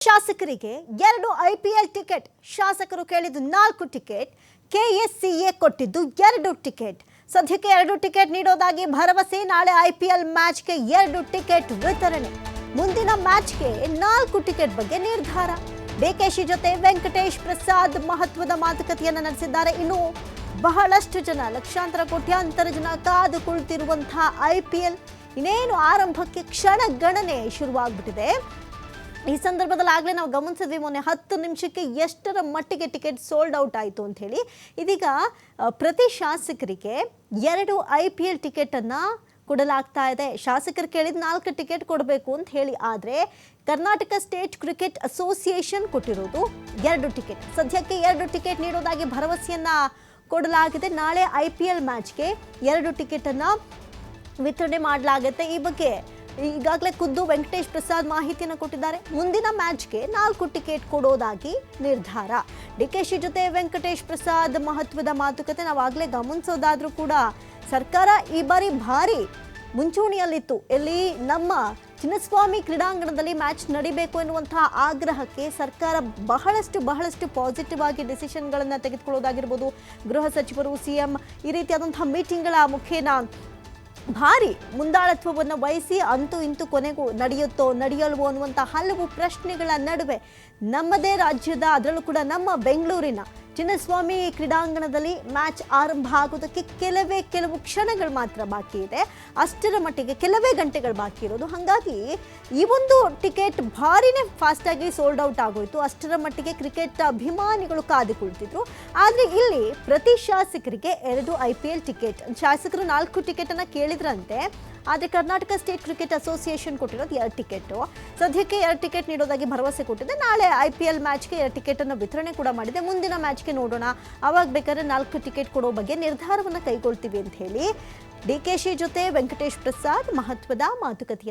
ಶಾಸಕರಿಗೆ 2 IPL ticket. ಶಾಸಕರು ಕೇಳಿದ್ದು 4 ಟಿಕೆಟ್, ಕೆಎಸ್ಸಿಎ ಕೊಟ್ಟಿದ್ದು 2 ಟಿಕೆಟ್. ಸದ್ಯಕ್ಕೆ 2 ಟಿಕೆಟ್ ನೀಡೋದಾಗಿ ಭರವಸೆ. ನಾಳೆ ಐಪಿಎಲ್ ಮ್ಯಾಚ್ಗೆ 2 ಟಿಕೆಟ್ ವಿತರಣೆ. ಮುಂದಿನ ಮ್ಯಾಚ್ಗೆ 4 ಟಿಕೆಟ್ ಬಗ್ಗೆ ನಿರ್ಧಾರ. ಡಿಕೆಶಿ ಜೊತೆ ವೆಂಕಟೇಶ್ ಪ್ರಸಾದ್ ಮಹತ್ವದ ಮಾತುಕತೆಯನ್ನು ನಡೆಸಿದ್ದಾರೆ. ಇನ್ನು ಬಹಳಷ್ಟು ಜನ, ಲಕ್ಷಾಂತರ ಕೋಟ್ಯಾಂತರ ಜನ ಕಾದು ಕುಳಿತಿರುವಂತಹ ಐಪಿಎಲ್ ಇನ್ನೇನು ಆರಂಭಕ್ಕೆ ಕ್ಷಣ ಗಣನೆ ಶುರುವಾಗ್ಬಿಟ್ಟಿದೆ. ಈ ಸಂದರ್ಭದಲ್ಲಿ ಆಗಲೇ ನಾವು ಗಮನಿಸಿದ್ವಿ, ಮೊನ್ನೆ 10 ನಿಮಿಷಕ್ಕೆ ಎಷ್ಟರ ಮಟ್ಟಿಗೆ ಟಿಕೆಟ್ ಸೋಲ್ಡ್ ಔಟ್ ಆಯಿತು ಅಂತ ಹೇಳಿ. ಇದೀಗ ಪ್ರತಿ ಶಾಸಕರಿಗೆ 2 ಐಪಿಎಲ್ ಟಿಕೆಟನ್ನು ಕೊಡಲಾಗ್ತಾ ಇದೆ. ಶಾಸಕರು ಕೇಳಿದ 4 ಟಿಕೆಟ್ ಕೊಡಬೇಕು ಅಂತ ಹೇಳಿ, ಆದರೆ ಕರ್ನಾಟಕ ಸ್ಟೇಟ್ ಕ್ರಿಕೆಟ್ ಅಸೋಸಿಯೇಷನ್ ಕೊಟ್ಟಿರೋದು 2 ಟಿಕೆಟ್. ಸದ್ಯಕ್ಕೆ 2 ಟಿಕೆಟ್ ನೀಡೋದಾಗಿ ಭರವಸೆಯನ್ನು ಕೊಡಲಾಗಿದೆ. ನಾಳೆ ಐಪಿಎಲ್ ಮ್ಯಾಚ್ಗೆ 2 ಟಿಕೆಟನ್ನು ವಿತರಣೆ ಮಾಡಲಾಗುತ್ತೆ. ಈ ಬಗ್ಗೆ ಈಗಾಗಲೇ ಖುದ್ದು ವೆಂಕಟೇಶ್ ಪ್ರಸಾದ್ ಮಾಹಿತಿಯನ್ನು ಕೊಟ್ಟಿದ್ದಾರೆ. ಮುಂದಿನ ಮ್ಯಾಚ್ಗೆ 4 ಟಿಕೆಟ್ ಕೊಡೋದಾಗಿ ನಿರ್ಧಾರ. ಡಿಕೆಶಿ ಜೊತೆ ವೆಂಕಟೇಶ್ ಪ್ರಸಾದ್ ಮಹತ್ವದ ಮಾತುಕತೆ ನಾವಾಗಲೇ ಗಮನಿಸೋದಾದ್ರೂ ಕೂಡ ಸರ್ಕಾರ ಈ ಬಾರಿ ಭಾರಿ ಮುಂಚೂಣಿಯಲ್ಲಿತ್ತು. ಎಲ್ಲಿ ನಮ್ಮ ಚಿನ್ನಸ್ವಾಮಿ ಕ್ರೀಡಾಂಗಣದಲ್ಲಿ ಮ್ಯಾಚ್ ನಡಿಬೇಕು ಎನ್ನುವಂತಹ ಆಗ್ರಹಕ್ಕೆ ಸರ್ಕಾರ ಬಹಳಷ್ಟು ಪಾಸಿಟಿವ್ ಆಗಿ ಡಿಸಿಷನ್ಗಳನ್ನು ತೆಗೆದುಕೊಳ್ಳೋದಾಗಿರ್ಬೋದು. ಗೃಹ ಸಚಿವರು, ಸಿಎಂ ಈ ರೀತಿಯಾದಂತಹ ಮೀಟಿಂಗ್ಗಳ ಮುಖೇನ ಭಾರಿ ಮುಂದಾಳತ್ವವನ್ನು ವಹಿಸಿ ಅಂತೂ ಇಂತೂ ಕೊನೆಗೂ ನಡೆಯಲ್ವೋ ಅನ್ನುವಂಥ ಹಲವು ಪ್ರಶ್ನೆಗಳ ನಡುವೆ ನಮ್ಮದೇ ರಾಜ್ಯದ, ಅದರಲ್ಲೂ ಕೂಡ ನಮ್ಮ ಬೆಂಗಳೂರಿನ ಚಿನ್ನಸ್ವಾಮಿ ಕ್ರೀಡಾಂಗಣದಲ್ಲಿ ಮ್ಯಾಚ್ ಆರಂಭ ಆಗೋದಕ್ಕೆ ಕೆಲವು ಕ್ಷಣಗಳು ಮಾತ್ರ ಬಾಕಿ ಇದೆ. ಅಷ್ಟರ ಮಟ್ಟಿಗೆ ಕೆಲವೇ ಗಂಟೆಗಳು ಬಾಕಿ ಇರೋದು. ಹಾಗಾಗಿ ಈ ಒಂದು ಟಿಕೆಟ್ ಭಾರಿನೇ ಫಾಸ್ಟಾಗಿ ಸೋಲ್ಡ್ ಔಟ್ ಆಗೋಯ್ತು. ಅಷ್ಟರ ಮಟ್ಟಿಗೆ ಕ್ರಿಕೆಟ್ ಅಭಿಮಾನಿಗಳು ಕಾದು ಕುಳಿತಿದ್ರು. ಆದರೆ ಇಲ್ಲಿ ಪ್ರತಿ ಶಾಸಕರಿಗೆ 2 ಐಪಿಎಲ್ ಟಿಕೆಟ್. ಶಾಸಕರು 4 ಟಿಕೆಟನ್ನು ಕೇಳಿದ್ರಂತೆ, ಆದರೆ ಕರ್ನಾಟಕ ಸ್ಟೇಟ್ ಕ್ರಿಕೆಟ್ ಅಸೋಸಿಯೇಷನ್ ಕೊಟ್ಟಿರೋದು 2 ಟಿಕೆಟ್. ಸದ್ಯಕ್ಕೆ 2 ಟಿಕೆಟ್ ನೀಡೋದಾಗಿ ಭರವಸೆ ಕೊಟ್ಟಿದೆ. ನಾಳೆ ಐಪಿಎಲ್ ಮ್ಯಾಚ್ಗೆ 2 ಟಿಕೆಟನ್ನು ವಿತರಣೆ ಕೂಡ ಮಾಡಿದೆ. ಮುಂದಿನ ಮ್ಯಾಚ್ಗೆ ನೋಡೋಣ, ಅವಾಗ ಬೇಕಾದ್ರೆ 4 ಟಿಕೆಟ್ ಕೊಡೋ ಬಗ್ಗೆ ನಿರ್ಧಾರವನ್ನು ಕೈಗೊಳ್ತೀವಿ ಅಂತ ಹೇಳಿ ಡಿಕೆಶಿ ಜೊತೆ ವೆಂಕಟೇಶ್ ಪ್ರಸಾದ್ ಮಹತ್ವದ ಮಾತುಕತೆಯನ್ನು